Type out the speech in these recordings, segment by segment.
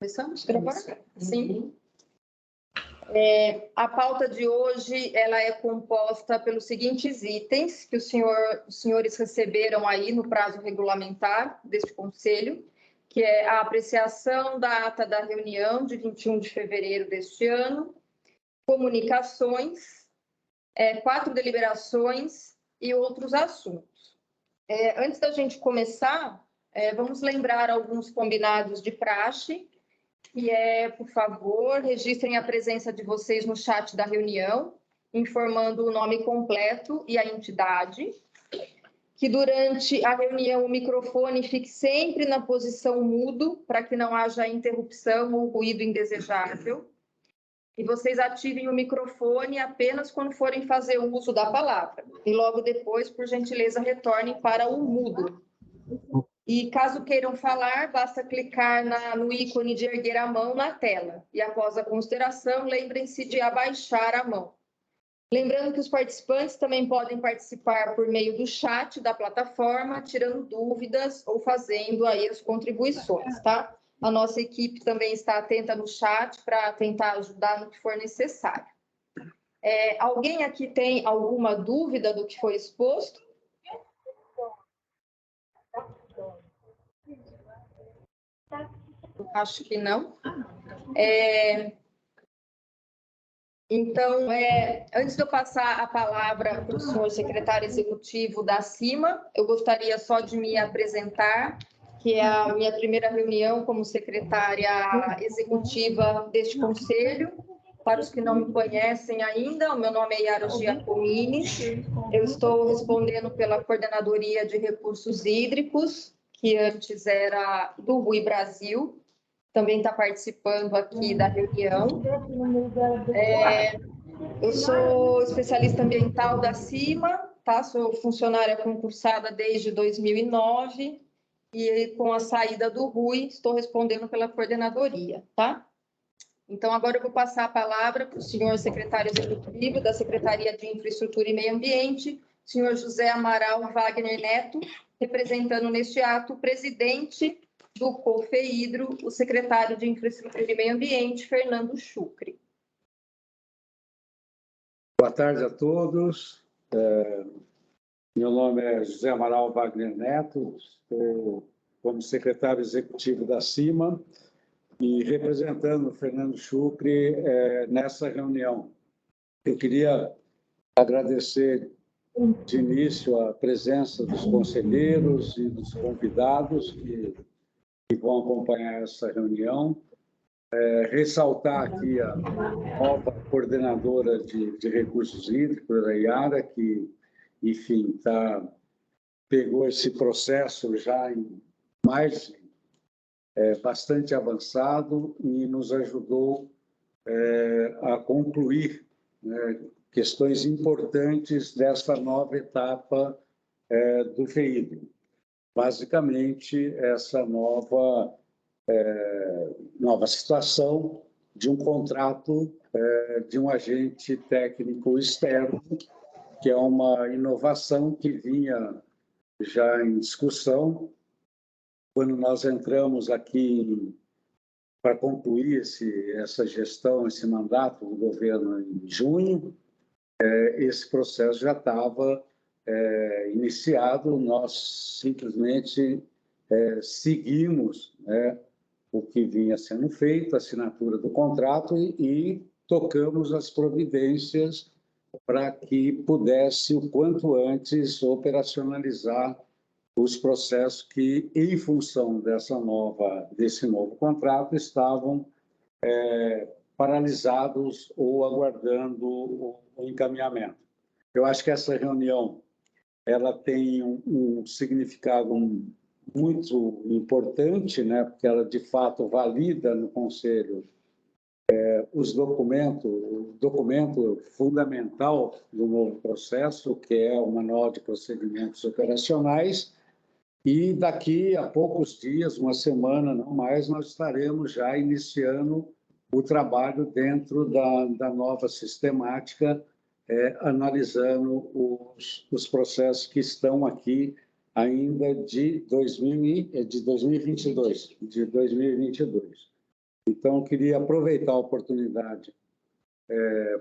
Começamos a gravar? Sim. A pauta de hoje ela é composta pelos seguintes itens que os senhores receberam aí no prazo regulamentar deste Conselho, que é a apreciação da ata da reunião de 21 de fevereiro deste ano, comunicações, 4 deliberações e outros assuntos. Antes da gente começar, vamos lembrar alguns combinados de praxe, que por favor, registrem a presença de vocês no chat da reunião, informando o nome completo e a entidade, que durante a reunião o microfone fique sempre na posição mudo, para que não haja interrupção ou ruído indesejável, e vocês ativem o microfone apenas quando forem fazer o uso da palavra, e logo depois, por gentileza, retornem para o mudo. E caso queiram falar, basta clicar no ícone de erguer a mão na tela. E após a consideração, lembrem-se de abaixar a mão. Lembrando que os participantes também podem participar por meio do chat da plataforma, tirando dúvidas ou fazendo aí as contribuições, tá? A nossa equipe também está atenta no chat para tentar ajudar no que for necessário. Alguém aqui tem alguma dúvida do que foi exposto? Acho que não. Então, antes de eu passar a palavra para o senhor secretário executivo da CIMA, eu gostaria só de me apresentar, que é a minha primeira reunião como secretária executiva deste conselho. Para os que não me conhecem ainda, o meu nome é Yara Giacomini, eu estou respondendo pela Coordenadoria de Recursos Hídricos, que antes era do RUI Brasil, também está participando aqui da reunião. Eu sou especialista ambiental da CIMA, tá? Sou funcionária concursada desde 2009 e com a saída do RUI estou respondendo pela coordenadoria, tá? Então, agora eu vou passar a palavra para o senhor secretário executivo da Secretaria de Infraestrutura e Meio Ambiente, senhor José Amaral Wagner Neto, representando neste ato o presidente do COFEHIDRO, o secretário de Infraestrutura e Meio Ambiente, Fernando Chucre. Boa tarde a todos. Meu nome é José Amaral Wagner Neto, estou como secretário executivo da CIMA e representando o Fernando Chucre nessa reunião. Eu queria agradecer de início a presença dos conselheiros e dos convidados que vão acompanhar essa reunião. Ressaltar aqui a nova coordenadora de recursos hídricos, a Yara, que, enfim, pegou esse processo já em bastante avançado e nos ajudou a concluir questões importantes dessa nova etapa do FEHIDRO. Basicamente, essa nova situação de um contrato de um agente técnico externo, que é uma inovação que vinha já em discussão. Quando nós entramos aqui para concluir essa gestão, esse mandato do governo em junho, esse processo já estava iniciado, nós simplesmente seguimos o que vinha sendo feito, a assinatura do contrato, e tocamos as providências para que pudesse, o quanto antes, operacionalizar os processos que, em função desse novo contrato, estavam paralisados ou aguardando o encaminhamento. Eu acho que essa reunião ela tem um significado muito importante, porque ela, de fato, valida no Conselho o documento fundamental do novo processo, que é o Manual de Procedimentos Operacionais, e daqui a poucos dias, uma semana, não mais, nós estaremos já iniciando o trabalho dentro da nova sistemática, analisando os processos que estão aqui ainda de 2022. Então, eu queria aproveitar a oportunidade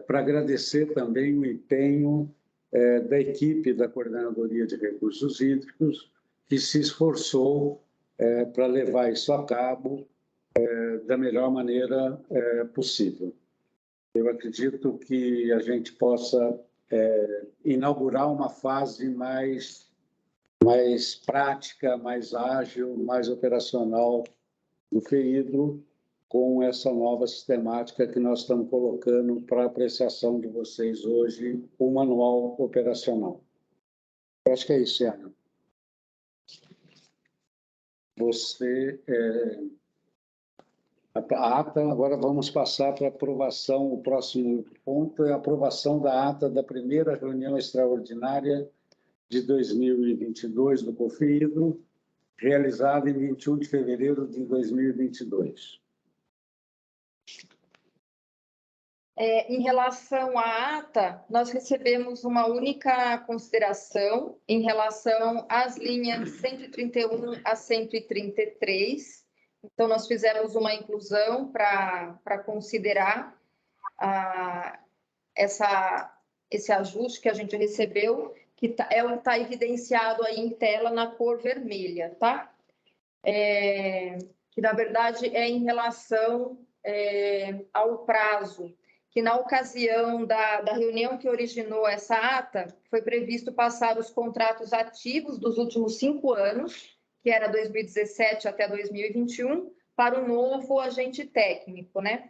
para agradecer também o empenho da equipe da Coordenadoria de Recursos Hídricos, que se esforçou para levar isso a cabo da melhor maneira possível. Eu acredito que a gente possa inaugurar uma fase mais prática, mais ágil, mais operacional do FEHIDRO, com essa nova sistemática que nós estamos colocando para apreciação de vocês hoje, o manual operacional. Eu acho que é isso, Ana. Você... A ata, agora vamos passar para aprovação. O próximo ponto é a aprovação da ata da primeira reunião extraordinária de 2022 do COFEHIDRO, realizada em 21 de fevereiro de 2022. Em relação à ata, nós recebemos uma única consideração em relação às linhas 131 a 133. Então, nós fizemos uma inclusão para considerar esse ajuste que a gente recebeu, que está evidenciado aí em tela na cor vermelha, tá? Que, na verdade, é em relação ao prazo, que na ocasião da reunião que originou essa ata, foi previsto passar os contratos ativos dos últimos 5 anos, que era 2017 até 2021, para o novo agente técnico, né?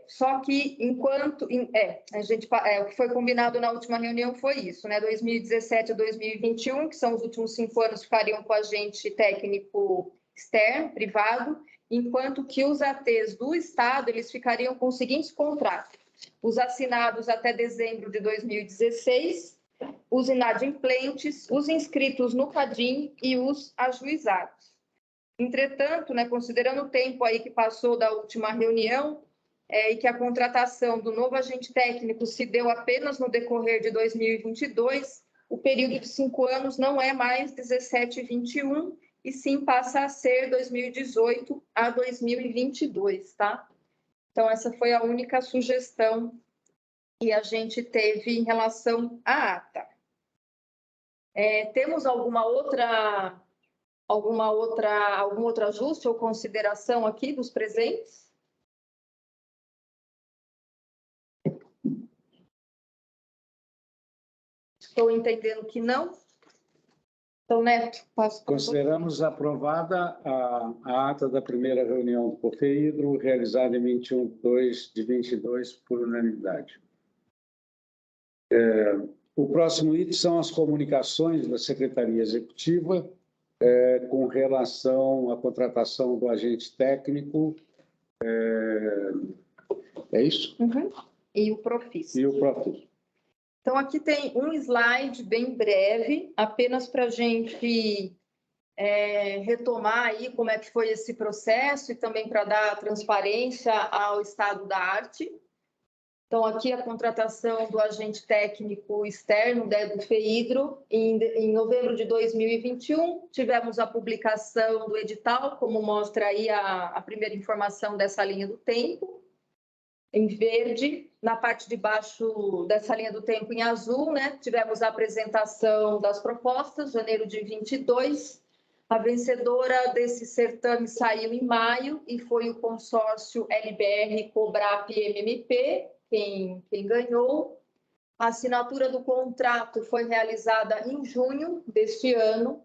Só que enquanto... o que foi combinado na última reunião foi isso, né? 2017 a 2021, que são os últimos 5 anos, ficariam com o agente técnico externo, privado, enquanto que os ATs do Estado, eles ficariam com os seguintes contratos: os assinados até dezembro de 2016, os inadimplentes, os inscritos no CADIM e os ajuizados. Entretanto, né, considerando o tempo aí que passou da última reunião e que a contratação do novo agente técnico se deu apenas no decorrer de 2022, o período de 5 anos não é mais 17 e 21, e sim passa a ser 2018 a 2022, tá? Então, essa foi a única sugestão que a gente teve em relação à ata. Temos algum outro ajuste ou consideração aqui dos presentes? Estou entendendo que não. Então, Neto, passo para você. Consideramos aprovada a ata da primeira reunião do COFEHIDRO, realizada em 21/2/22, por unanimidade. O próximo item são as comunicações da Secretaria Executiva com relação à contratação do agente técnico. É isso? Uhum. E o Profis. E o Profis. Então, aqui tem um slide bem breve, apenas para a gente retomar aí como é que foi esse processo e também para dar transparência ao estado da arte. Então, aqui a contratação do agente técnico externo, do FEHIDRO, em novembro de 2021, tivemos a publicação do edital, como mostra aí a primeira informação dessa linha do tempo, em verde. Na parte de baixo dessa linha do tempo, em azul, né, tivemos a apresentação das propostas, janeiro de 22. A vencedora desse certame saiu em maio e foi o consórcio LBR Cobrap MMP, quem ganhou. A assinatura do contrato foi realizada em junho deste ano.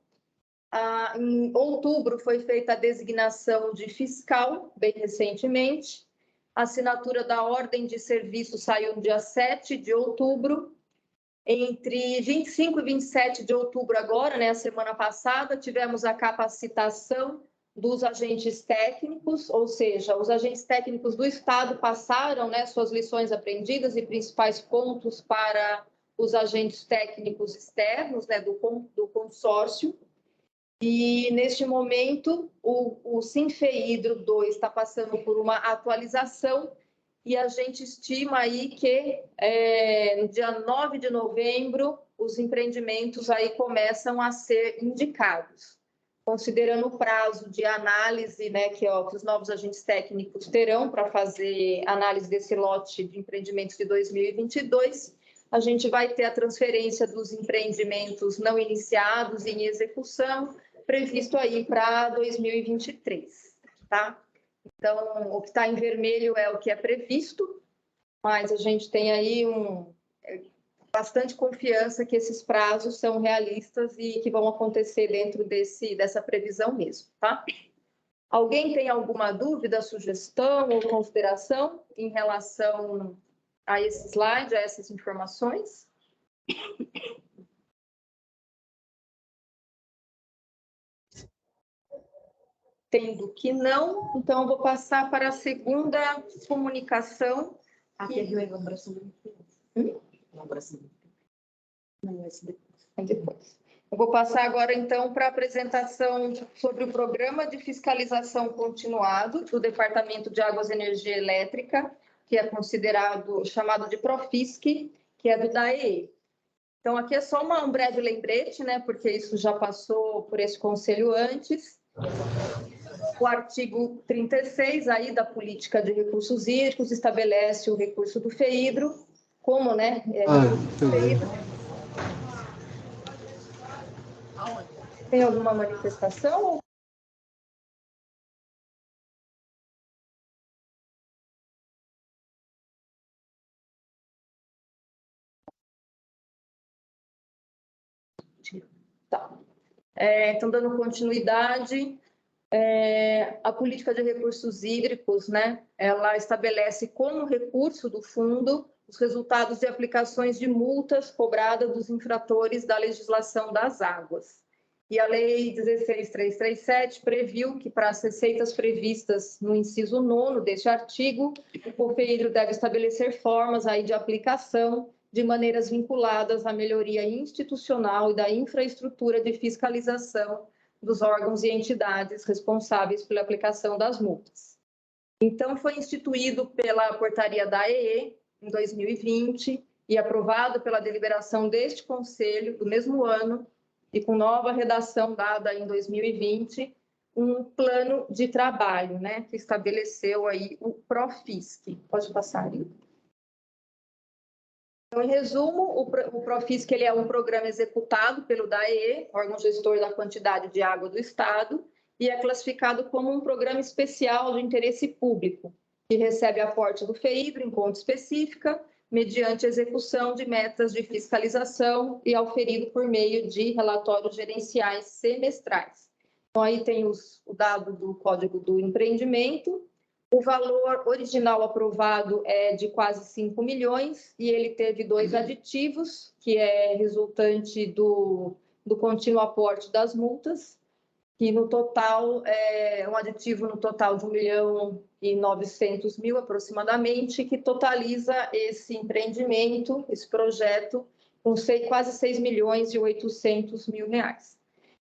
Em outubro foi feita a designação de fiscal, bem recentemente. A assinatura da ordem de serviço saiu no dia 7 de outubro. Entre 25 e 27 de outubro agora, né, a semana passada, tivemos a capacitação dos agentes técnicos, ou seja, os agentes técnicos do Estado passaram, né, suas lições aprendidas e principais pontos para os agentes técnicos externos, né, do consórcio. E, neste momento, o Sinfehidro 2 está passando por uma atualização e a gente estima aí que no dia 9 de novembro os empreendimentos aí começam a ser indicados. considerando o prazo de análise, né, que os novos agentes técnicos terão para fazer análise desse lote de empreendimentos de 2022, a gente vai ter a transferência dos empreendimentos não iniciados em execução, previsto aí para 2023, tá? Então, o que está em vermelho é o que é previsto, mas a gente tem aí bastante confiança que esses prazos são realistas e que vão acontecer dentro dessa previsão mesmo, tá? Alguém tem alguma dúvida, sugestão ou consideração em relação a esse slide, a essas informações? Tendo que não, então eu vou passar para a segunda comunicação. Aqui é a elaboração do elaboração. Não, esse depois. Eu vou passar agora, então, para a apresentação sobre o Programa de Fiscalização Continuado do Departamento de Águas e Energia Elétrica, que é chamado de Profisc, que é do DAEE. Então, aqui é só um breve lembrete, né, porque isso já passou por esse conselho antes. O artigo 36 aí da Política de Recursos Hídricos estabelece o recurso do FEHIDRO, como, né, Tem alguma manifestação? Tá. Então, dando continuidade, a política de recursos hídricos, né, ela estabelece como recurso do fundo os resultados de aplicações de multas cobradas dos infratores da legislação das águas. E a Lei 16.337 previu que, para as receitas previstas no inciso 9º deste artigo, o FEHIDRO deve estabelecer formas aí de aplicação de maneiras vinculadas à melhoria institucional e da infraestrutura de fiscalização dos órgãos e entidades responsáveis pela aplicação das multas. Então, foi instituído pela portaria da AEE, em 2020, e aprovado pela deliberação deste Conselho, do mesmo ano, e com nova redação dada em 2020, um plano de trabalho, né, que estabeleceu aí o Profisc. Pode passar ali. Então, em resumo, o Profisc ele é um programa executado pelo DAEE, órgão gestor da quantidade de água do Estado, e é classificado como um programa especial de interesse público, que recebe aporte do FEHIDRO em conta específica, mediante execução de metas de fiscalização e auferido por meio de relatórios gerenciais semestrais. Então, aí tem o dado do Código do Empreendimento. O valor original aprovado é de quase 5 milhões e ele teve 2 aditivos, que é resultante do contínuo aporte das multas, que no total é um aditivo no total de 1.900.000 aproximadamente, que totaliza esse empreendimento, esse projeto, com quase 6.800.000 reais.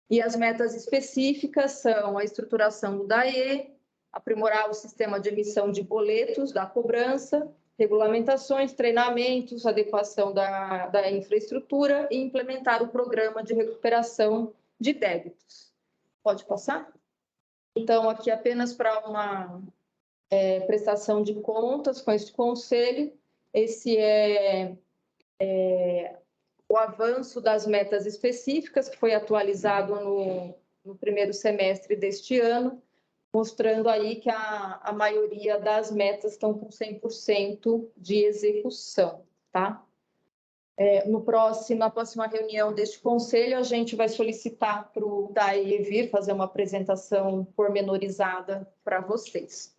E as metas específicas são a estruturação do DAE, aprimorar o sistema de emissão de boletos da cobrança, regulamentações, treinamentos, adequação da infraestrutura e implementar o programa de recuperação de débitos. Pode passar? Então, aqui apenas para uma prestação de contas com este conselho, esse é o avanço das metas específicas, que foi atualizado no primeiro semestre deste ano, mostrando aí que a maioria das metas estão com 100% de execução, tá? Na próxima reunião deste conselho, a gente vai solicitar para o DAE vir fazer uma apresentação pormenorizada para vocês.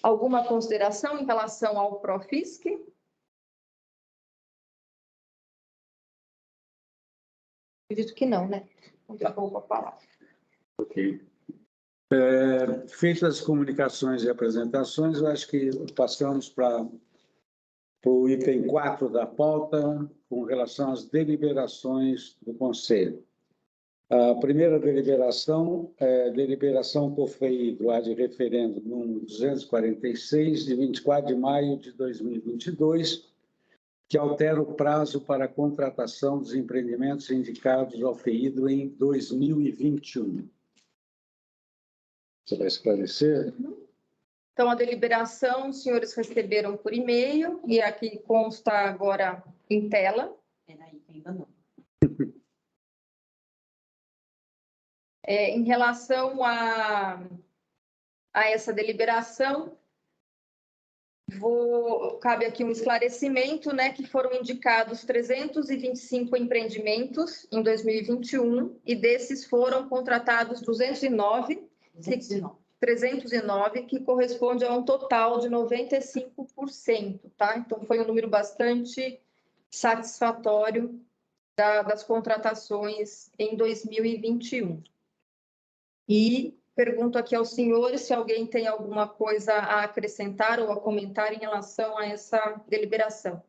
Alguma consideração em relação ao Profisc? Acredito que não, né? Então, eu vou falar. Ok. Feitas as comunicações e apresentações, eu acho que passamos para o item 4 da pauta, com relação às deliberações do Conselho. A primeira deliberação é deliberação por FEHIDRO ad referendo número 246, de 24 de maio de 2022, que altera o prazo para a contratação dos empreendimentos indicados ao FEHIDRO em 2021. Você vai esclarecer? Então, a deliberação, os senhores receberam por e-mail, e aqui consta agora em tela. Peraí, ainda não. Em relação a essa deliberação, cabe aqui um esclarecimento, né, que foram indicados 325 empreendimentos em 2021, e desses foram contratados 209, 309, que corresponde a um total de 95%, tá? Então, foi um número bastante satisfatório das contratações em 2021. E pergunto aqui aos senhores se alguém tem alguma coisa a acrescentar ou a comentar em relação a essa deliberação.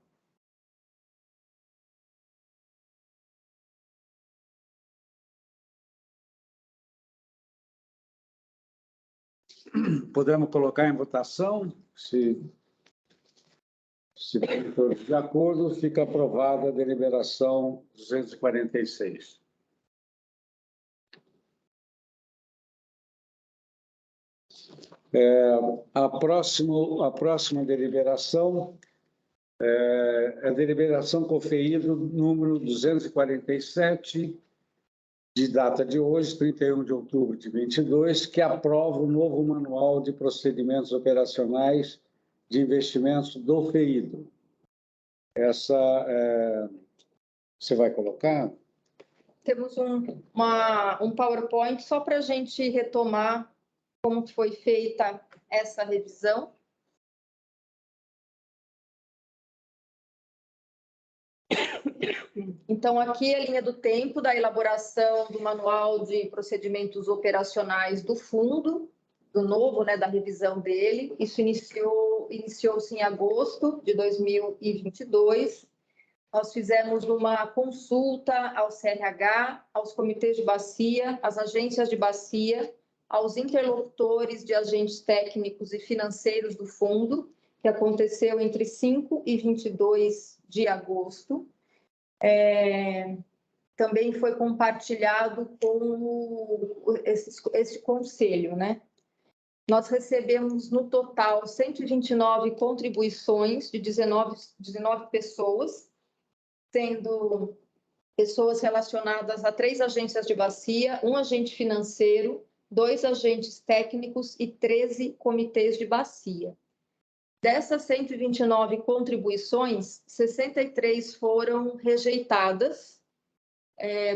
Podemos colocar em votação? Se todos de acordo, fica aprovada a deliberação 246. A próxima deliberação é a deliberação conferido número 247, de data de hoje, 31 de outubro de 22, que aprova o novo Manual de Procedimentos Operacionais de Investimentos do FEIDRO. Essa, você vai colocar? Temos um PowerPoint só para a gente retomar como foi feita essa revisão. Então, aqui é a linha do tempo da elaboração do Manual de Procedimentos Operacionais do fundo, do novo, né, da revisão dele. Isso iniciou-se em agosto de 2022. Nós fizemos uma consulta ao CRH, aos comitês de bacia, às agências de bacia, aos interlocutores de agentes técnicos e financeiros do fundo, que aconteceu entre 5 e 22 de agosto. Também foi compartilhado com esse conselho, né? Nós recebemos, no total, 129 contribuições de 19 pessoas, sendo pessoas relacionadas a 3 agências de bacia, 1 agente financeiro, 2 agentes técnicos e 13 comitês de bacia. Dessas 129 contribuições, 63 foram rejeitadas,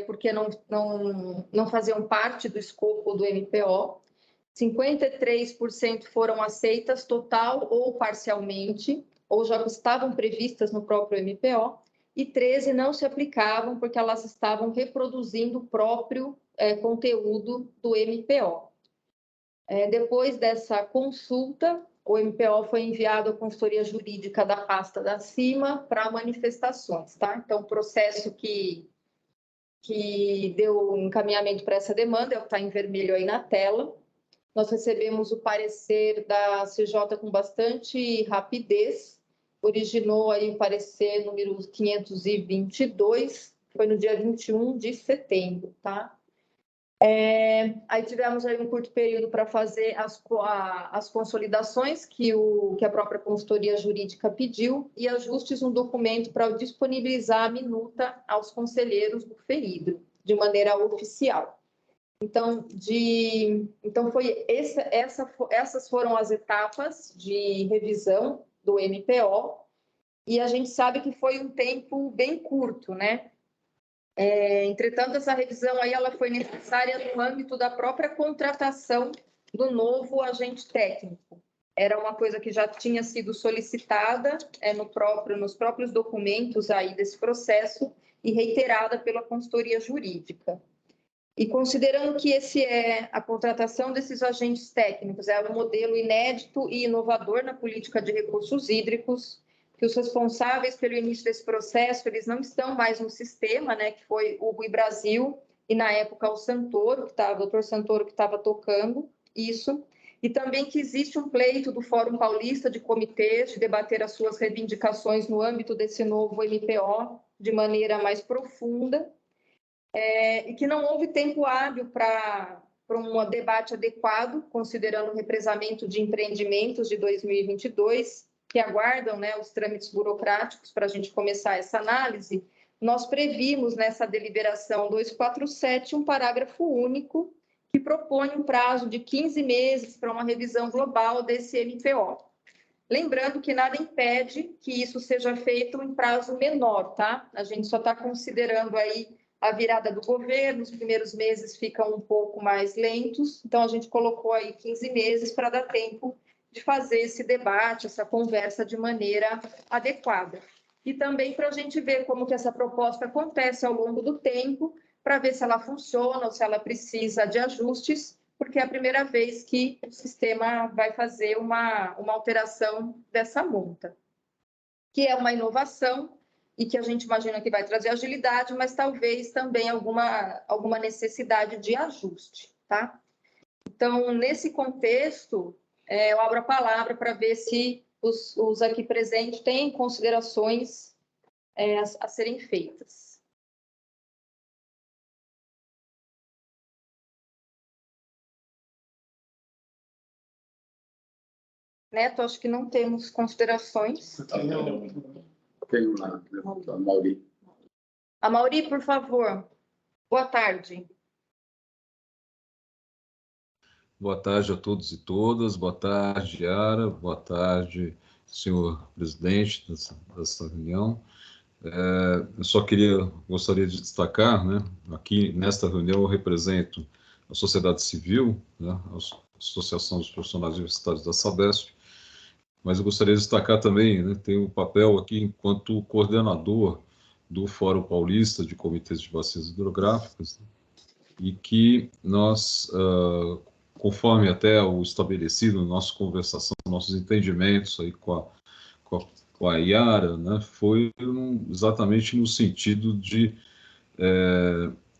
porque não faziam parte do escopo do MPO. 53% foram aceitas total ou parcialmente, ou já estavam previstas no próprio MPO, e 13 não se aplicavam porque elas estavam reproduzindo o próprio conteúdo do MPO. Depois dessa consulta, o MPO foi enviado à consultoria jurídica da pasta da CIMA para manifestações, tá? Então, o processo que deu encaminhamento para essa demanda é o que está em vermelho aí na tela. Nós recebemos o parecer da CJ com bastante rapidez, originou aí o parecer número 522, foi no dia 21 de setembro, tá? Aí tivemos aí um curto período para fazer as consolidações que a própria consultoria jurídica pediu e ajustes no documento para disponibilizar a minuta aos conselheiros do FEIDRO, de maneira oficial. Então, essas foram as etapas de revisão do MPO, e a gente sabe que foi um tempo bem curto, né? Entretanto, essa revisão aí ela foi necessária no âmbito da própria contratação do novo agente técnico. Era uma coisa que já tinha sido solicitada nos próprios documentos aí desse processo e reiterada pela consultoria jurídica. E considerando que a contratação desses agentes técnicos é um modelo inédito e inovador na política de recursos hídricos, que os responsáveis pelo início desse processo, eles não estão mais no sistema, né, que foi o Rui Brasil, e na época o doutor Santoro que estava tocando isso, e também que existe um pleito do Fórum Paulista de Comitês de debater as suas reivindicações no âmbito desse novo MPO de maneira mais profunda, e que não houve tempo hábil para para um debate adequado, considerando o represamento de empreendimentos de 2022, que aguardam, né, os trâmites burocráticos para a gente começar essa análise. Nós previmos nessa deliberação 247 um parágrafo único que propõe um prazo de 15 meses para uma revisão global desse MPO. Lembrando que nada impede que isso seja feito em prazo menor, tá? A gente só está considerando aí a virada do governo, os primeiros meses ficam um pouco mais lentos, então a gente colocou aí 15 meses para dar tempo de fazer esse debate, essa conversa de maneira adequada. E também para a gente ver como que essa proposta acontece ao longo do tempo, para ver se ela funciona ou se ela precisa de ajustes, porque é a primeira vez que o sistema vai fazer uma alteração dessa multa, que é uma inovação e que a gente imagina que vai trazer agilidade, mas talvez também alguma necessidade de ajuste, tá? Então, nesse contexto, eu abro a palavra para ver se os aqui presentes têm considerações a serem feitas. Neto, acho que não temos considerações. Tenho lá, a Mauri. A Mauri, por favor. Boa tarde. Boa tarde a todos e todas. Boa tarde, Yara. Boa tarde, senhor presidente dessa reunião. Eu gostaria de destacar, né, aqui nesta reunião eu represento a sociedade civil, né, a Associação dos Profissionais Universitários da Sabesp, mas eu gostaria de destacar também, né, tenho um papel aqui enquanto coordenador do Fórum Paulista de Comitês de Bacias Hidrográficas, e que nós, conforme até o estabelecido, nossa conversação, nossos entendimentos aí com a Yara, né, foi exatamente no sentido de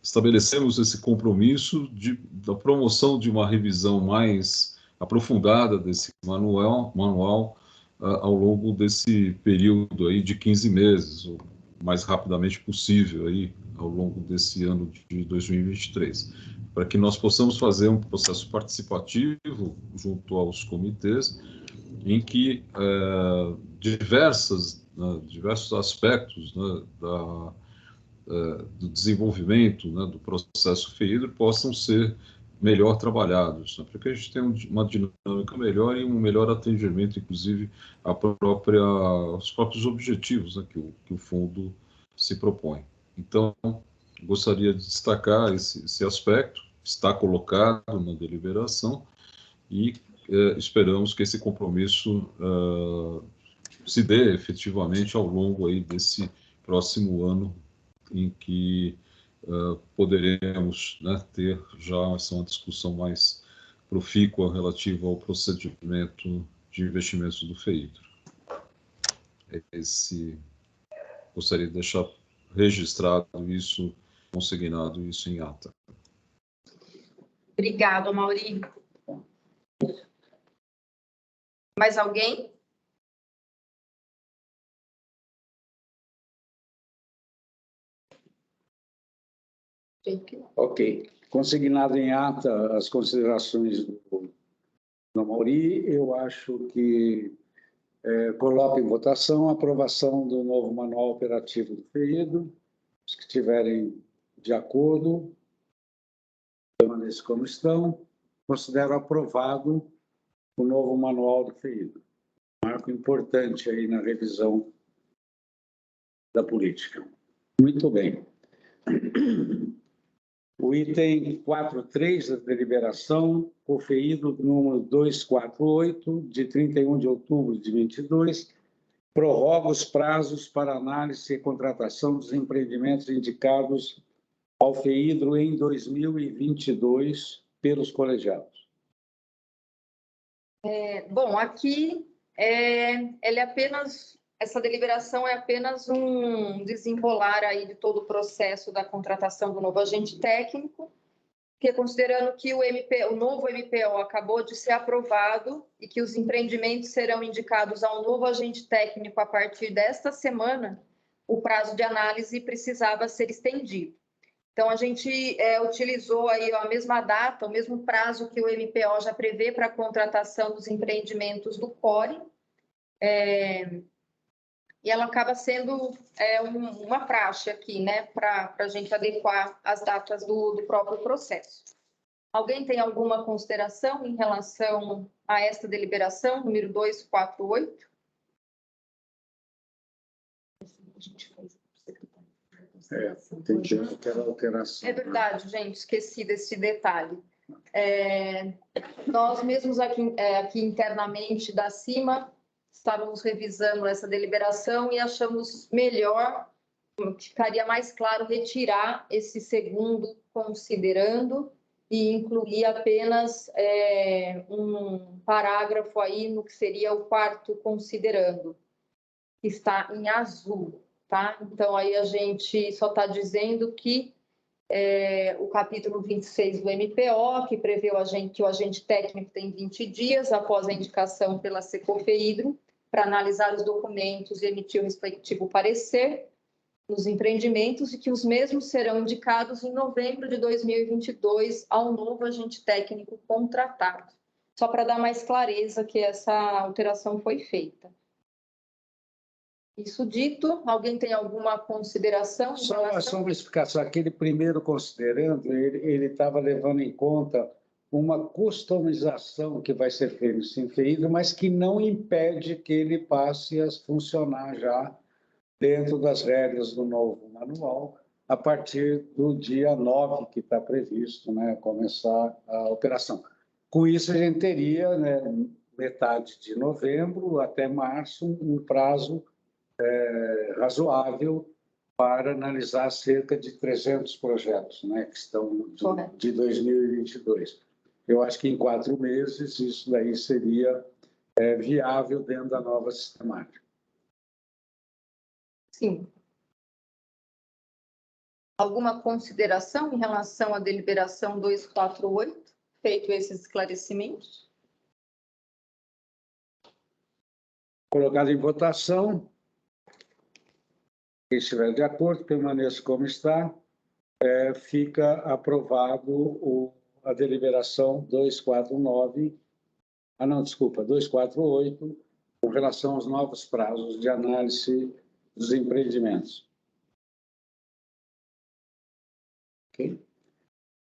estabelecermos esse compromisso da promoção de uma revisão mais aprofundada desse manual ao longo desse período aí de 15 meses, o mais rapidamente possível aí ao longo desse ano de 2023, para que nós possamos fazer um processo participativo junto aos comitês, em que diversos aspectos, né, do desenvolvimento, né, do processo FEIDRO possam ser melhor trabalhados, né, para que a gente tenha uma dinâmica melhor e um melhor atendimento, inclusive, aos próprios objetivos, né, que o fundo se propõe. Então, gostaria de destacar esse aspecto, está colocado na deliberação, e esperamos que esse compromisso se dê efetivamente ao longo aí desse próximo ano, em que poderemos, né, ter já uma discussão mais profícua relativa ao procedimento de investimentos do FEIDRO. Gostaria de deixar registrado isso, consignado isso em ata. Obrigada, Mauri. Mais alguém? Ok. Consignado em ata as considerações do Mauri, eu acho que coloco em votação a aprovação do novo manual operativo do FEIDRO. Os que estiverem de acordo, permaneçam como estão. Considero aprovado o novo manual do FEIDRO. Marco importante aí na revisão da política. Muito bem. O item 4.3 da deliberação, o FEIDRO número 248, de 31 de outubro de 22, prorroga os prazos para análise e contratação dos empreendimentos indicados ao FEIDRO em 2022 pelos colegiados. Bom, aqui essa deliberação é apenas um desenrolar aí de todo o processo da contratação do novo agente técnico, porque considerando que o novo MPO acabou de ser aprovado e que os empreendimentos serão indicados ao novo agente técnico a partir desta semana, o prazo de análise precisava ser estendido. Então, a gente utilizou aí a mesma data, o mesmo prazo que o MPO já prevê para a contratação dos empreendimentos do CORE, e ela acaba sendo uma praxe aqui, né, para a gente adequar as datas do próprio processo. Alguém tem alguma consideração em relação a esta deliberação, número 248? A gente fez Tem que ter aquela alteração. É verdade, gente, esqueci desse detalhe. Nós mesmos aqui internamente da CIMA estávamos revisando essa deliberação e achamos melhor, ficaria mais claro, retirar esse segundo considerando e incluir apenas um parágrafo aí no que seria o quarto considerando, que está em azul, tá? Então, aí a gente só está dizendo que o capítulo 26 do MPO, que prevê que o agente técnico tem 20 dias após a indicação pela Secofeidro para analisar os documentos e emitir o respectivo parecer nos empreendimentos e que os mesmos serão indicados em novembro de 2022 ao novo agente técnico contratado. Só para dar mais clareza que essa alteração foi feita. Isso dito, alguém tem alguma consideração? Só uma explicação. Aquele primeiro considerando, ele estava levando em conta uma customização que vai ser feita no Sinfeidro, mas que não impede que ele passe a funcionar já dentro das regras do novo manual, a partir do dia 9, que está previsto, né, começar a operação. Com isso, a gente teria, né, metade de novembro até março, um prazo razoável para analisar cerca de 300 projetos, né, que estão de 2022. Eu acho que em 4 meses isso daí seria viável dentro da nova sistemática. Sim. Alguma consideração em relação à deliberação 248, feito esses esclarecimentos? Colocado em votação. Quem estiver de acordo, permaneça como está. Fica aprovado a deliberação 249, 248, com relação aos novos prazos de análise dos empreendimentos. Okay.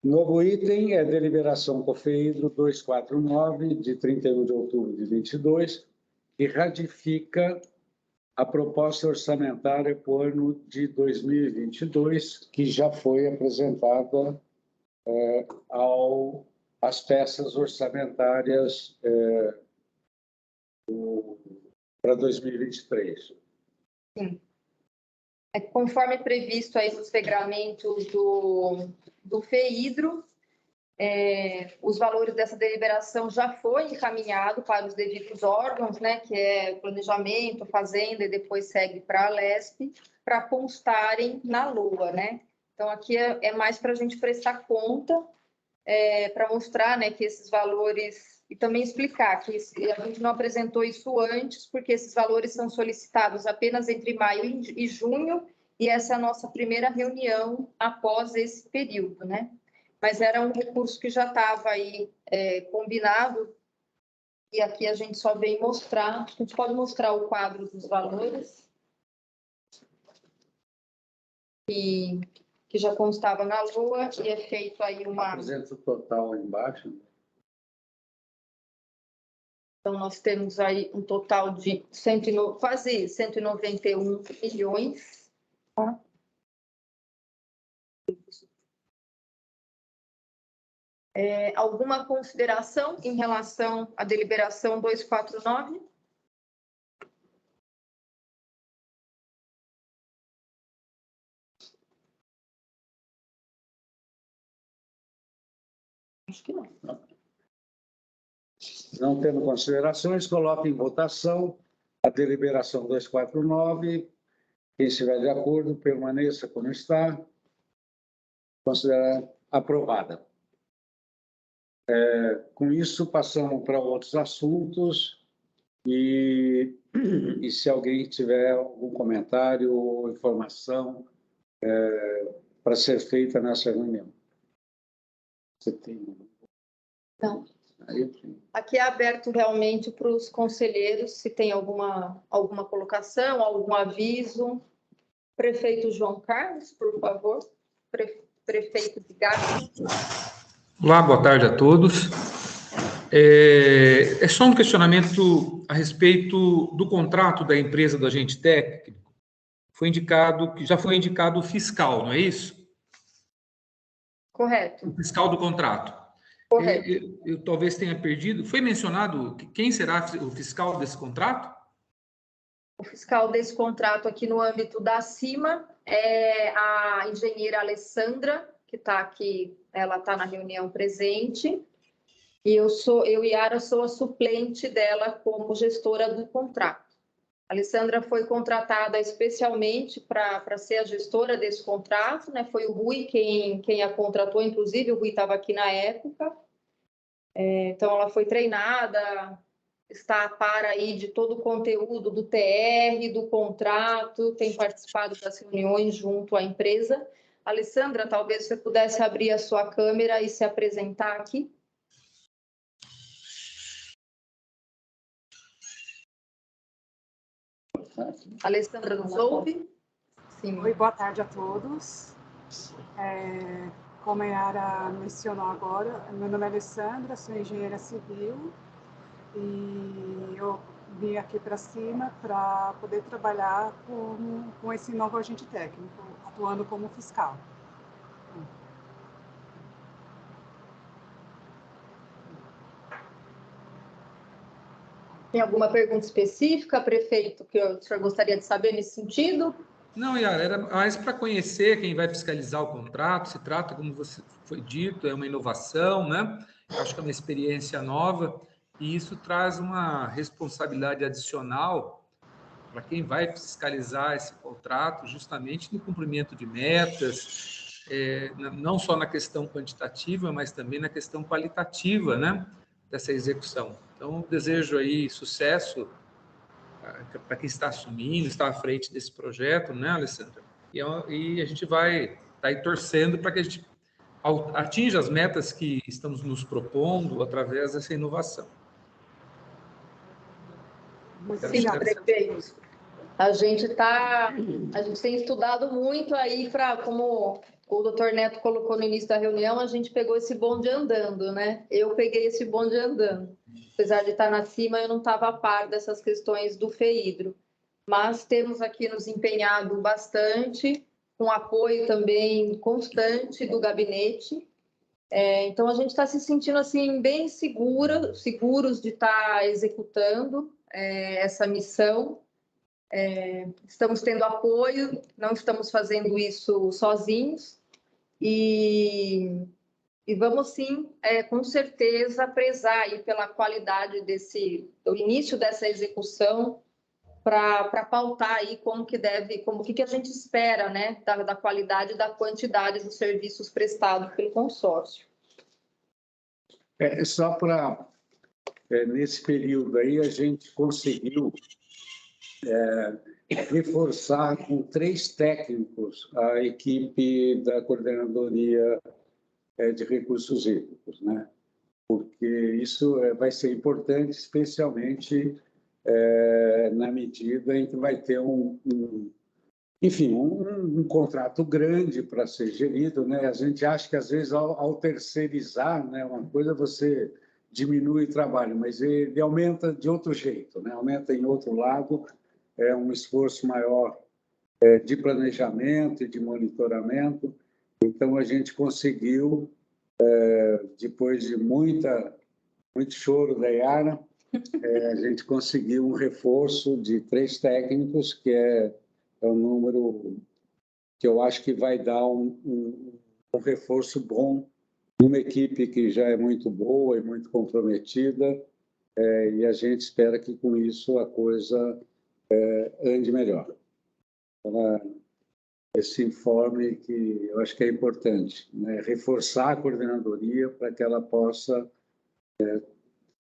Novo item é deliberação COFEIDRO 249, de 31 de outubro de 22, que ratifica a proposta orçamentária para o ano de 2022, que já foi apresentada às peças orçamentárias para 2023. Sim. Conforme previsto aí nos regramentos do FEIDRO, os valores dessa deliberação já foi encaminhado para os devidos órgãos, né, que é o planejamento, fazenda e depois segue para a LESP, para constarem na LOA, né? Então, aqui é mais para a gente prestar conta, para mostrar, né, que esses valores, e também explicar que a gente não apresentou isso antes, porque esses valores são solicitados apenas entre maio e junho, e essa é a nossa primeira reunião após esse período, né? Mas era um recurso que já estava aí combinado, e aqui a gente só vem mostrar, a gente pode mostrar o quadro dos valores, que já constava na LOA, e é feito aí uma... Apresenta o total aí embaixo. Então, nós temos aí um total de quase 191 milhões. Tá? Alguma consideração em relação à deliberação 249? Acho que não. Não tendo considerações, coloco em votação a deliberação 249. Quem estiver de acordo, permaneça como está. Considerada aprovada. Com isso, passamos para outros assuntos e se alguém tiver algum comentário ou informação para ser feita nessa reunião. Você tem? Não. Aqui é aberto realmente para os conselheiros, se tem alguma colocação, algum aviso. Prefeito João Carlos, por favor. Prefeito de Gato. Olá, boa tarde a todos. É só um questionamento a respeito do contrato da empresa do agente técnico. Já foi indicado o fiscal, não é isso? Correto. O fiscal do contrato. Correto. Eu talvez tenha perdido. Foi mencionado quem será o fiscal desse contrato? O fiscal desse contrato aqui no âmbito da CIMA é a engenheira Alessandra, que está aqui, ela está na reunião presente, e eu, Yara, sou a suplente dela como gestora do contrato. A Alessandra foi contratada especialmente para ser a gestora desse contrato, né? Foi o Rui quem a contratou, inclusive, o Rui estava aqui na época. Então, ela foi treinada, está a par aí de todo o conteúdo do TR, do contrato, tem participado das reuniões junto à empresa. Alessandra, talvez você pudesse abrir a sua câmera e se apresentar aqui. Alessandra, nos ouve? Sim. Oi, boa tarde a todos. Como a Yara mencionou agora, meu nome é Alessandra, sou engenheira civil e eu vim aqui para cima para poder trabalhar com esse novo agente técnico, atuando como fiscal. Tem alguma pergunta específica, prefeito, que o senhor gostaria de saber nesse sentido? Não, Yara, era mais para conhecer quem vai fiscalizar o contrato. Se trata, como você foi dito, é uma inovação, né? Acho que é uma experiência nova e isso traz uma responsabilidade adicional para quem vai fiscalizar esse contrato, justamente no cumprimento de metas, não só na questão quantitativa, mas também na questão qualitativa, né, dessa execução. Então, desejo aí sucesso para quem está assumindo, está à frente desse projeto, né, Alessandra? E a gente vai estar aí torcendo para que a gente atinja as metas que estamos nos propondo através dessa inovação. Sim, prefeito. A gente tem estudado muito aí para, como o doutor Neto colocou no início da reunião, a gente pegou esse bonde andando, né? Eu peguei esse bonde andando. Apesar de estar na cima, eu não estava a par dessas questões do FEHIDRO. Mas temos aqui nos empenhado bastante, com apoio também constante do gabinete. Então, a gente está se sentindo assim, bem seguros de estar executando essa missão. Estamos tendo apoio, não estamos fazendo isso sozinhos e vamos sim, com certeza, prezar aí pela qualidade do início dessa execução para pautar aí como que a gente espera, né, da qualidade e da quantidade dos serviços prestados pelo consórcio. Só para, nesse período aí, a gente conseguiu reforçar com 3 técnicos a equipe da Coordenadoria de Recursos Hídricos, né? Porque isso vai ser importante, especialmente na medida em que vai ter um contrato grande para ser gerido, né? A gente acha que, às vezes, ao terceirizar, né, uma coisa você diminui o trabalho, mas ele aumenta de outro jeito, né? Aumenta em outro lado, é um esforço maior de planejamento e de monitoramento. Então, a gente conseguiu, depois de muito choro da Yara, a gente conseguiu um reforço de 3 técnicos, que é um número que eu acho que vai dar um reforço bom numa equipe que já é muito boa e muito comprometida, e a gente espera que, com isso, a coisa ande melhor. Esse informe que eu acho que é importante, né? Reforçar a coordenadoria para que ela possa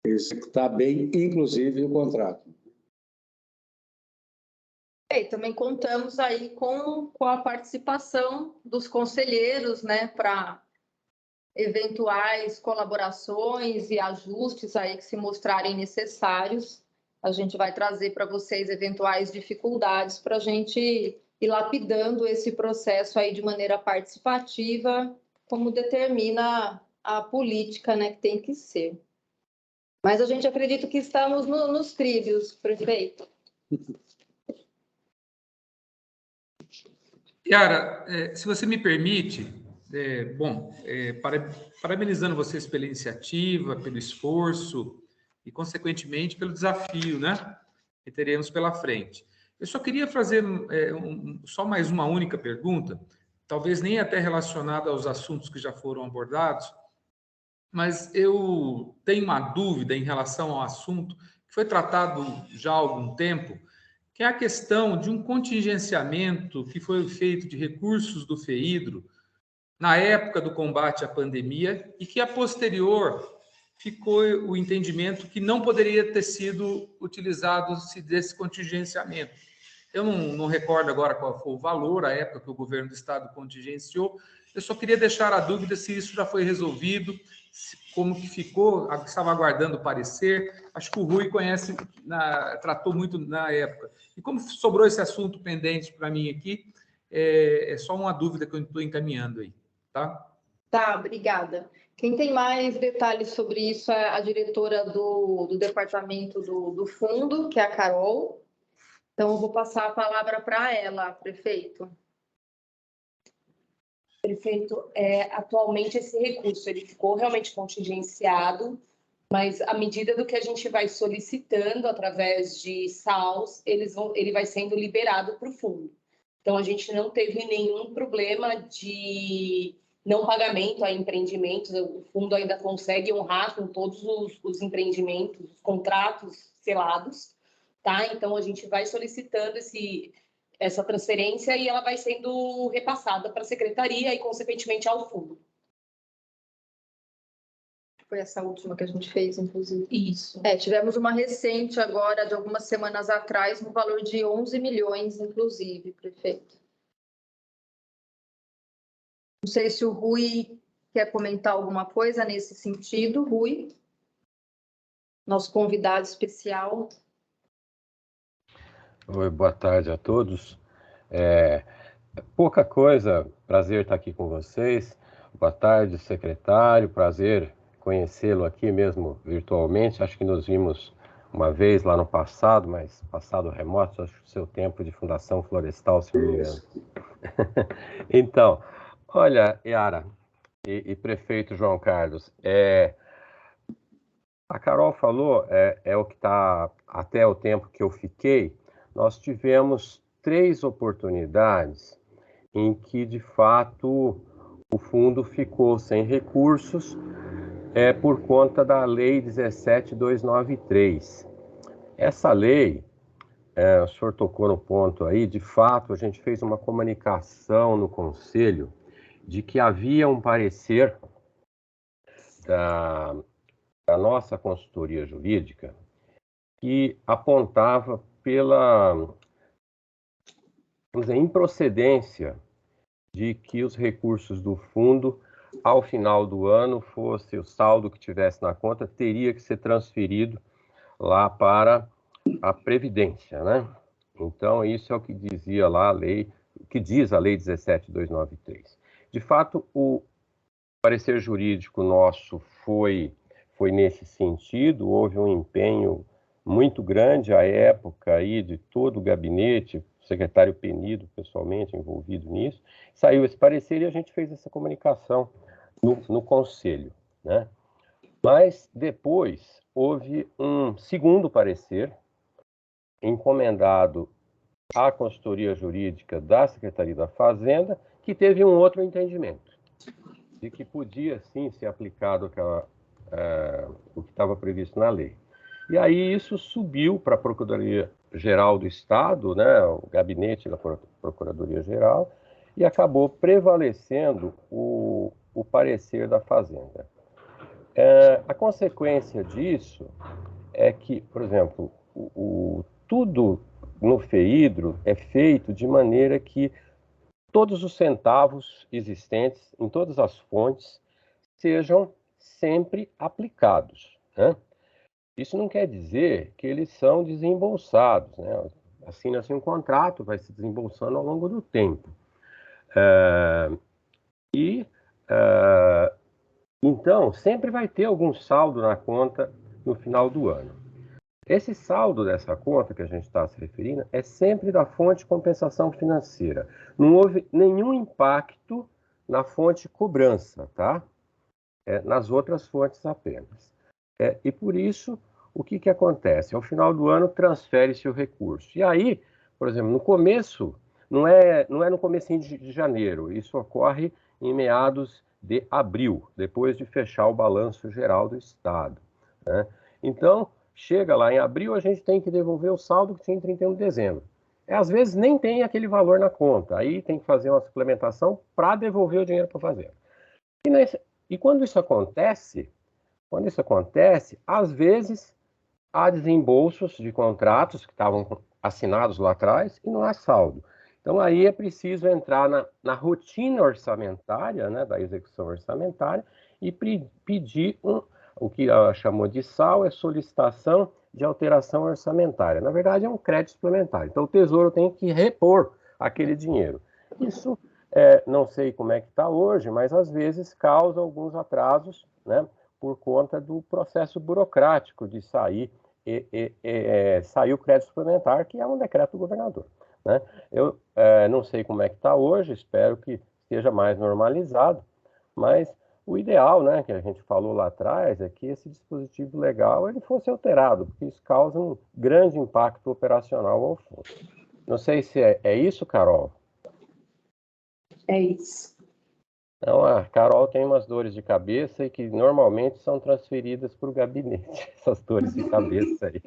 executar bem, inclusive, o contrato. E também contamos aí com a participação dos conselheiros, né, para eventuais colaborações e ajustes aí que se mostrarem necessários. A gente vai trazer para vocês eventuais dificuldades para a gente ir lapidando esse processo aí de maneira participativa, como determina a política, né, que tem que ser. Mas a gente acredita que estamos nos trilhos, prefeito. Yara, se você me permite, parabenizando vocês pela iniciativa, pelo esforço e, consequentemente, pelo desafio, né, que teremos pela frente. Eu só queria fazer só mais uma única pergunta, talvez nem até relacionada aos assuntos que já foram abordados, mas eu tenho uma dúvida em relação ao assunto que foi tratado já há algum tempo, que é a questão de um contingenciamento que foi feito de recursos do FEHIDRO na época do combate à pandemia e que, a posterior, ficou o entendimento que não poderia ter sido utilizado desse contingenciamento. Eu não recordo agora qual foi o valor, à época que o governo do estado contingenciou. Eu só queria deixar a dúvida se isso já foi resolvido, como que ficou, estava aguardando o parecer. Acho que o Rui tratou muito na época. E como sobrou esse assunto pendente para mim aqui, é só uma dúvida que eu estou encaminhando aí, tá? Tá, obrigada. Quem tem mais detalhes sobre isso é a diretora do departamento do fundo, que é a Carol. Então, eu vou passar a palavra para ela, prefeito. Prefeito, atualmente esse recurso ele ficou realmente contingenciado, mas à medida do que a gente vai solicitando através de SAUS, ele vai sendo liberado para o fundo. Então, a gente não teve nenhum problema de não pagamento a empreendimentos, o fundo ainda consegue honrar com todos os empreendimentos, os contratos selados, tá? Então, a gente vai solicitando essa transferência e ela vai sendo repassada para a secretaria e, consequentemente, ao fundo. Foi essa última que a gente fez, inclusive. Isso. Tivemos uma recente agora, de algumas semanas atrás, no valor de 11 milhões, inclusive, prefeito. Não sei se o Rui quer comentar alguma coisa nesse sentido. Rui, nosso convidado especial. Oi, boa tarde a todos. Pouca coisa, prazer estar aqui com vocês. Boa tarde, secretário, prazer conhecê-lo aqui mesmo virtualmente. Acho que nos vimos uma vez lá no passado, mas passado remoto, acho que o seu tempo de Fundação Florestal, se não me engano. Então, olha, Yara e prefeito João Carlos, a Carol falou, o que está até o tempo que eu fiquei. Nós tivemos 3 oportunidades em que, de fato, o fundo ficou sem recursos por conta da Lei 17.293. Essa lei, o senhor tocou no ponto aí, de fato, a gente fez uma comunicação no Conselho de que havia um parecer da nossa consultoria jurídica que apontava pela, vamos dizer, improcedência de que os recursos do fundo, ao final do ano, fosse o saldo que tivesse na conta, teria que ser transferido lá para a Previdência, né? Então, isso é o que dizia lá a lei, o que diz a Lei 17.293. De fato, o parecer jurídico nosso foi nesse sentido, houve um empenho muito grande à época aí de todo o gabinete, o secretário Penido pessoalmente envolvido nisso, saiu esse parecer e a gente fez essa comunicação no Conselho, né? Mas depois houve um segundo parecer encomendado à consultoria jurídica da Secretaria da Fazenda, que teve um outro entendimento, de que podia sim ser aplicado o que estava previsto na lei. E aí isso subiu para a Procuradoria-Geral do Estado, né, o gabinete da Procuradoria-Geral, e acabou prevalecendo o parecer da Fazenda. A consequência disso é que, por exemplo, tudo no FEHIDRO é feito de maneira que todos os centavos existentes em todas as fontes sejam sempre aplicados, né? Isso não quer dizer que eles são desembolsados, né? Assina-se um contrato, vai se desembolsando ao longo do tempo. Então, sempre vai ter algum saldo na conta no final do ano. Esse saldo dessa conta que a gente está se referindo é sempre da fonte de compensação financeira. Não houve nenhum impacto na fonte cobrança, tá? Nas outras fontes apenas. E por isso, o que acontece? Ao final do ano, transfere-se o recurso. E aí, por exemplo, no começo, não é no comecinho de janeiro, isso ocorre em meados de abril, depois de fechar o balanço geral do Estado, né? Então, chega lá em abril, a gente tem que devolver o saldo que tinha em 31 de dezembro. Às vezes nem tem aquele valor na conta, aí tem que fazer uma suplementação para devolver o dinheiro para fazer. E quando isso acontece, às vezes há desembolsos de contratos que estavam assinados lá atrás e não há saldo. Então aí é preciso entrar na rotina orçamentária, né, da execução orçamentária e pedir o que ela chamou de SAL, é solicitação de alteração orçamentária. Na verdade, é um crédito suplementar. Então, o Tesouro tem que repor aquele dinheiro. Isso, não sei como é que está hoje, mas às vezes causa alguns atrasos, né, por conta do processo burocrático de sair o crédito suplementar, que é um decreto do governador, né? Eu não sei como é que está hoje, espero que esteja mais normalizado, mas o ideal, né, que a gente falou lá atrás, é que esse dispositivo legal ele fosse alterado, porque isso causa um grande impacto operacional ao fundo. Não sei se é isso, Carol? É isso. Então, a Carol tem umas dores de cabeça e que normalmente são transferidas para o gabinete, essas dores de cabeça aí.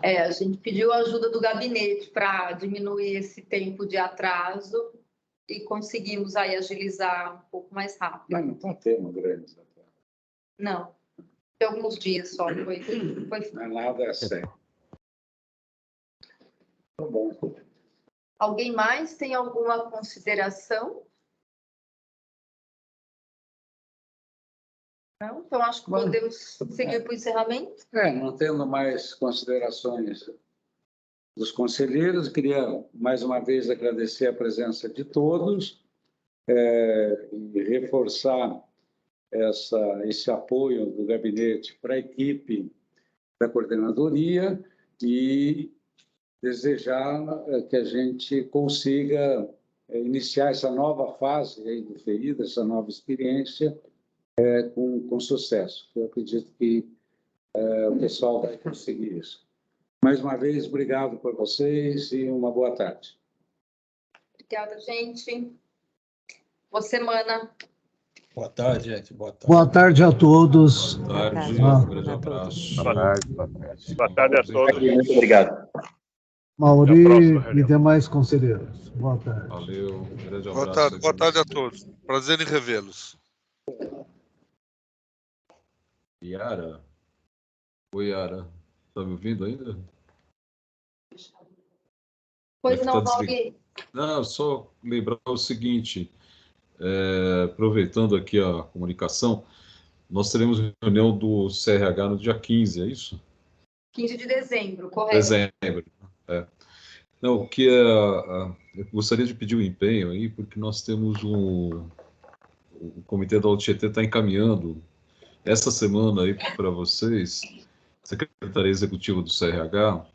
A gente pediu a ajuda do gabinete para diminuir esse tempo de atraso e conseguimos aí agilizar um pouco mais rápido. Mas não está tendo grandes atrasos. Não, tem alguns dias só. Foi... Não é nada sério. Tá bom. Alguém mais tem alguma consideração? Não? Então, acho que podemos seguir para o encerramento. Não tendo mais considerações dos conselheiros, queria mais uma vez agradecer a presença de todos e reforçar esse apoio do gabinete para a equipe da coordenadoria e desejar que a gente consiga iniciar essa nova fase aí do FEHIDRO, essa nova experiência, com sucesso. Eu acredito que o pessoal vai conseguir isso. Mais uma vez, obrigado por vocês e uma boa tarde. Obrigada, gente. Boa semana. Boa tarde, gente. Boa tarde. Boa tarde a todos. Boa tarde. Um grande abraço. Boa tarde a todos. Muito obrigado. Mauri e demais conselheiros. Boa tarde. Valeu. Um grande abraço. Boa tarde a todos. Prazer em revê-los. Yara? Oi, Yara. Está me ouvindo ainda? Pois não, Mauri. Não, só lembrar o seguinte, aproveitando aqui a comunicação, nós teremos reunião do CRH no dia 15, é isso? 15 de dezembro, correto? Dezembro, Não, que eu gostaria de pedir o empenho aí, porque nós temos o Comitê da Tietê está encaminhando essa semana aí para vocês, Secretaria Executiva do CRH,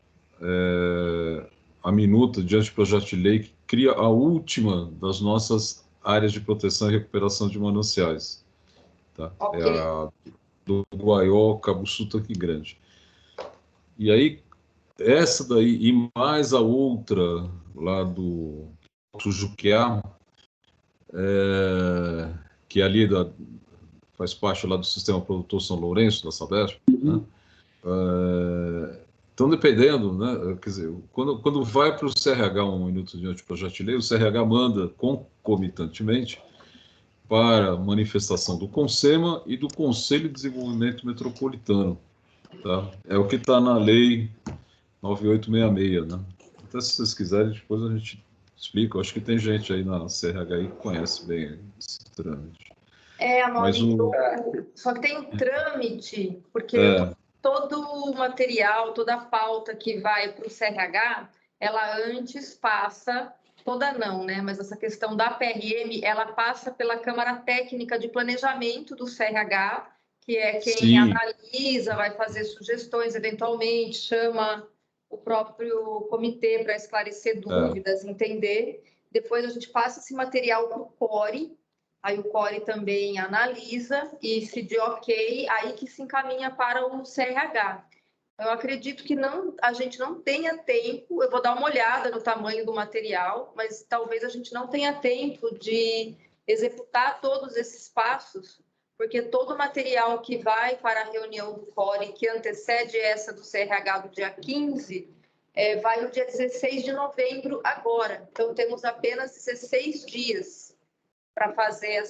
a minuta de anteprojeto de lei que cria a última das nossas áreas de proteção e recuperação de mananciais. Tá? Okay. É a do Guaió, Cabuçu, Tanque Grande. E aí, essa daí e mais a outra lá do Juquiá, que ali faz parte lá do Sistema Produtor São Lourenço, da Sabesp, né? Então, dependendo, né, quer dizer, quando vai para o CRH um minuto de anteprojeto de lei, o CRH manda concomitantemente para manifestação do CONSEMA e do Conselho de Desenvolvimento Metropolitano. Tá? É o que está na Lei 9866, né? Então, se vocês quiserem, depois a gente explica. Eu acho que tem gente aí na CRHI que conhece bem esse trâmite. Maurício, só que tem um trâmite, porque todo o material, toda a pauta que vai para o CRH, ela antes passa, toda não, né? Mas essa questão da PRM, ela passa pela Câmara Técnica de Planejamento do CRH, que é quem analisa, vai fazer sugestões, eventualmente, chama o próprio comitê para esclarecer dúvidas, entender. Depois a gente passa esse material para o CORE, aí o CORE também analisa e, se de ok, aí que se encaminha para o CRH. Eu acredito que a gente não tenha tempo, eu vou dar uma olhada no tamanho do material, mas talvez a gente não tenha tempo de executar todos esses passos, porque todo o material que vai para a reunião do CORE, que antecede essa do CRH do dia 15, vai no dia 16 de novembro agora. Então, temos apenas 16 dias para fazer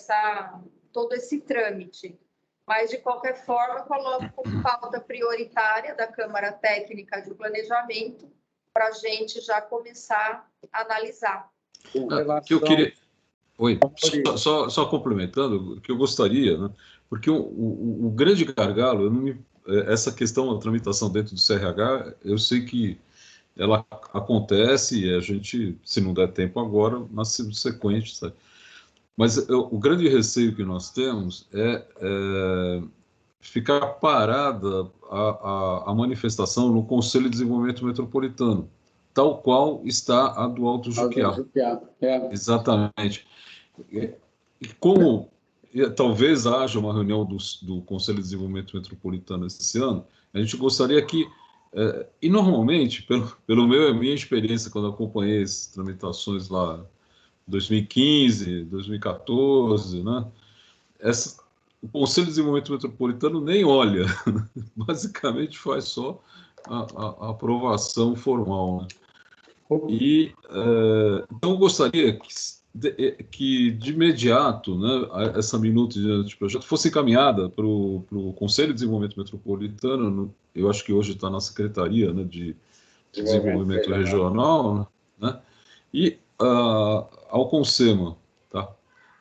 todo esse trâmite. Mas, de qualquer forma, coloco como pauta prioritária da Câmara Técnica de Planejamento para a gente já começar a analisar. Que eu queria... Oi, só complementando, o que eu gostaria, né? Porque o grande gargalo, essa questão da tramitação dentro do CRH, eu sei que ela acontece e a gente, se não der tempo agora, nas subsequentes, sabe? Mas o grande receio que nós temos é ficar parada a manifestação no Conselho de Desenvolvimento Metropolitano, tal qual está a do Alto Juquiá. Exatamente. E como talvez haja uma reunião do Conselho de Desenvolvimento Metropolitano esse ano, a gente gostaria que, e normalmente, pela minha experiência, quando acompanhei as tramitações lá 2015, 2014, né? O Conselho de Desenvolvimento Metropolitano nem olha, basicamente faz só a aprovação formal, né? E então eu gostaria que de imediato, né, essa minuta de projeto fosse encaminhada para o Conselho de Desenvolvimento Metropolitano. Eu acho que hoje está na Secretaria, né, de Desenvolvimento Regional, né? E ao CONSEMA, tá?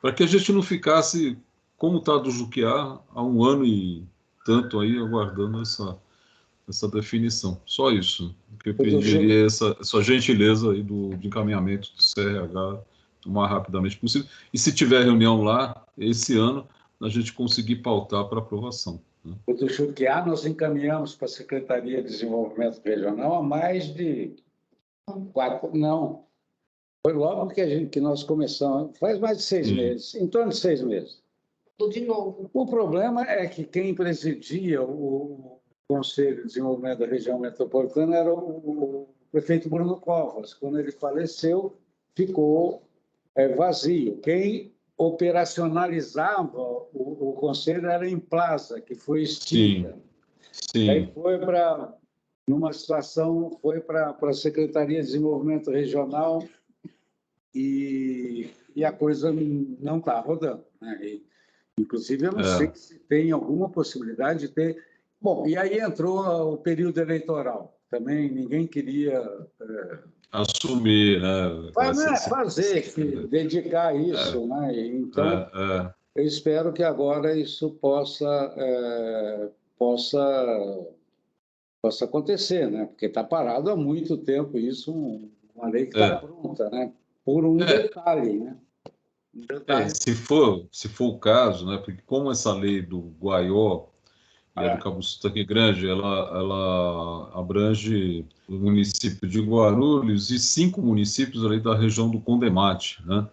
Para que a gente não ficasse, como está do Juquiá, há 1 ano e tanto aí, aguardando essa definição. Só isso, que eu pediria essa gentileza aí de encaminhamento do CRH o mais rapidamente possível. E se tiver reunião lá, esse ano, a gente conseguir pautar para aprovação. Né? O do Juquiá nós encaminhamos para a Secretaria de Desenvolvimento Regional há mais de 4... Não, foi logo que nós começamos, faz mais de 6 meses, em torno de 6 meses. De novo. O problema é que quem presidia o Conselho de Desenvolvimento da Região Metropolitana era o prefeito Bruno Covas. Quando ele faleceu, ficou vazio. Quem operacionalizava o Conselho era a Implaza, que foi extinta. Sim. Aí foi numa situação, foi para a Secretaria de Desenvolvimento Regional e a coisa não está rodando, né? Inclusive, eu não sei se tem alguma possibilidade de ter... Bom, e aí entrou o período eleitoral. Também ninguém queria... assumir, né? Dedicar a isso, né? Então, eu espero que agora isso possa acontecer, né? Porque está parado há muito tempo isso, uma lei que está pronta, né? Por um detalhe, né? Se for o caso, né? Porque como essa lei do Guaió e a do Cabuçu Grande, ela abrange o município de Guarulhos e 5 municípios ali da região do Condemate, né?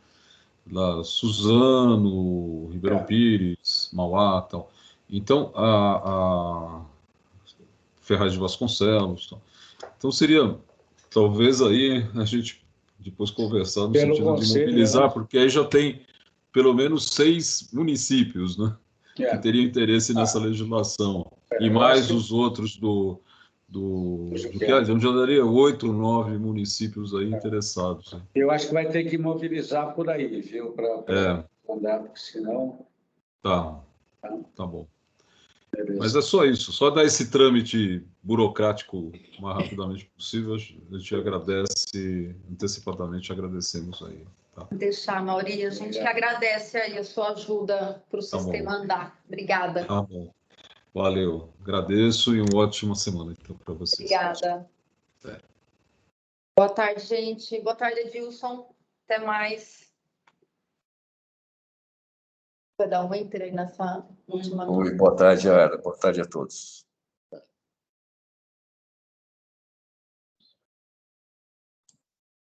Lá, Suzano, Ribeirão Pires, Mauá, tal. Então, a Ferraz de Vasconcelos, tal. Então seria talvez aí a gente depois conversar no sentido de mobilizar, porque aí já tem pelo menos 6 municípios, né, que teriam interesse nessa legislação, e mais os outros onde já daria 8 ou 9 municípios aí interessados. Eu acho que vai ter que mobilizar por aí, viu, para andar, porque senão... Tá bom. Mas é só isso, só dar esse trâmite burocrático o mais rapidamente possível. A gente agradece, antecipadamente agradecemos aí. Tá? Deixar, Mauri, a gente que agradece aí a sua ajuda para o sistema andar. Obrigada. Tá bom. Valeu, agradeço e uma ótima semana então para vocês. Obrigada. Boa tarde, gente. Boa tarde, Edilson. Até mais. Vai dar um enter aí nessa última. Oi, boa tarde, Ara. Boa tarde a todos.